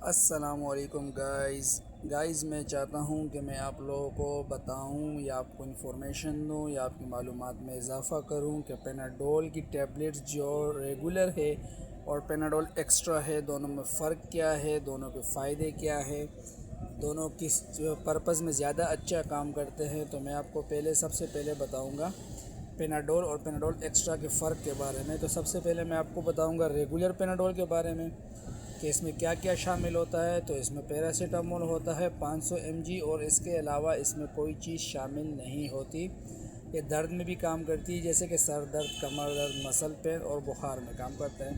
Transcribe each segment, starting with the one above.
السلام علیکم گائز میں چاہتا ہوں کہ میں آپ لوگوں کو بتاؤں یا آپ کو انفارمیشن دوں یا آپ کی معلومات میں اضافہ کروں کہ پیناڈول کی ٹیبلٹس جو ریگولر ہے اور پیناڈول ایکسٹرا ہے، دونوں میں فرق کیا ہے، دونوں کے فائدے کیا ہے، دونوں کس پرپز میں زیادہ اچھا کام کرتے ہیں۔ تو میں آپ کو سب سے پہلے بتاؤں گا پیناڈول اور پیناڈول ایکسٹرا کے فرق کے بارے میں۔ تو سب سے پہلے میں آپ کو بتاؤں گا ریگولر پیناڈول کے بارے میں کہ اس میں کیا کیا شامل ہوتا ہے۔ تو اس میں پیراسیٹامول ہوتا ہے 500 mg، اور اس کے علاوہ اس میں کوئی چیز شامل نہیں ہوتی۔ یہ درد میں بھی کام کرتی ہے، جیسے کہ سر درد، کمر درد، مسل پین اور بخار میں کام کرتا ہے۔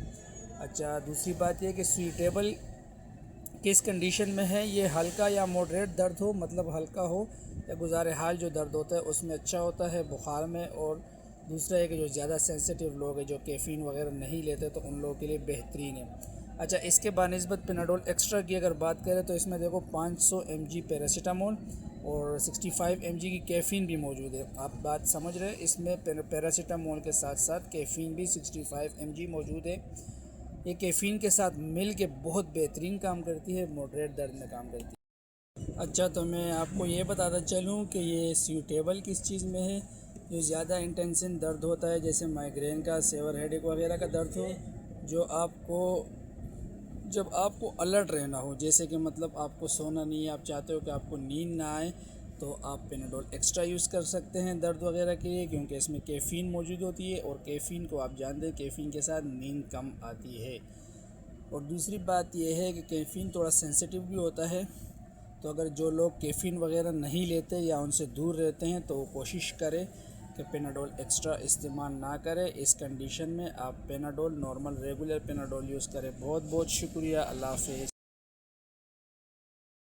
اچھا، دوسری بات یہ کہ سویٹیبل کس کنڈیشن میں ہے، یہ ہلکا یا موڈریٹ درد ہو، مطلب ہلکا ہو یا گزارے حال جو درد ہوتا ہے اس میں اچھا ہوتا ہے بخار میں۔ اور دوسرا ہے کہ جو زیادہ سینسیٹیو لوگ ہیں، جو کیفین وغیرہ نہیں لیتے، تو ان لوگوں کے لیے بہترین ہے۔ اچھا، اس کے بنسبت پیناڈول ایکسٹرا کی اگر بات کریں تو اس میں دیکھو 500 mg پیراسیٹامول اور 65 mg کی کیفین بھی موجود ہے۔ آپ بات سمجھ رہے ہیں، اس میں پیراسیٹامول کے ساتھ ساتھ کیفین بھی 65 mg موجود ہے۔ یہ کیفین کے ساتھ مل کے بہت بہترین کام کرتی ہے، موڈریٹ درد میں کام کرتی ہے۔ اچھا، تو میں آپ کو یہ بتاتا چلوں کہ یہ سیوٹیبل کس چیز میں ہے۔ جو زیادہ انٹینسن درد ہوتا ہے، جیسے مائیگرین کا، سیور ہیڈیک وغیرہ کا درد ہو، جب آپ کو الرٹ رہنا ہو، جیسے کہ مطلب آپ کو سونا نہیں ہے، آپ چاہتے ہو کہ آپ کو نیند نہ آئے، تو آپ پیناڈول ایکسٹرا یوز کر سکتے ہیں درد وغیرہ کے لیے، کیونکہ اس میں کیفین موجود ہوتی ہے، اور کیفین کو آپ جانتے ہیں کیفین کے ساتھ نیند کم آتی ہے۔ اور دوسری بات یہ ہے کہ کیفین تھوڑا سینسیٹیو بھی ہوتا ہے، تو اگر جو لوگ کیفین وغیرہ نہیں لیتے یا ان سے دور رہتے ہیں تو وہ کوشش کرے کہ پیناڈول ایکسٹرا استعمال نہ کرے۔ اس کنڈیشن میں آپ Panadol normal regular Panadol use کریں۔ بہت بہت شکریہ، اللہ حافظ۔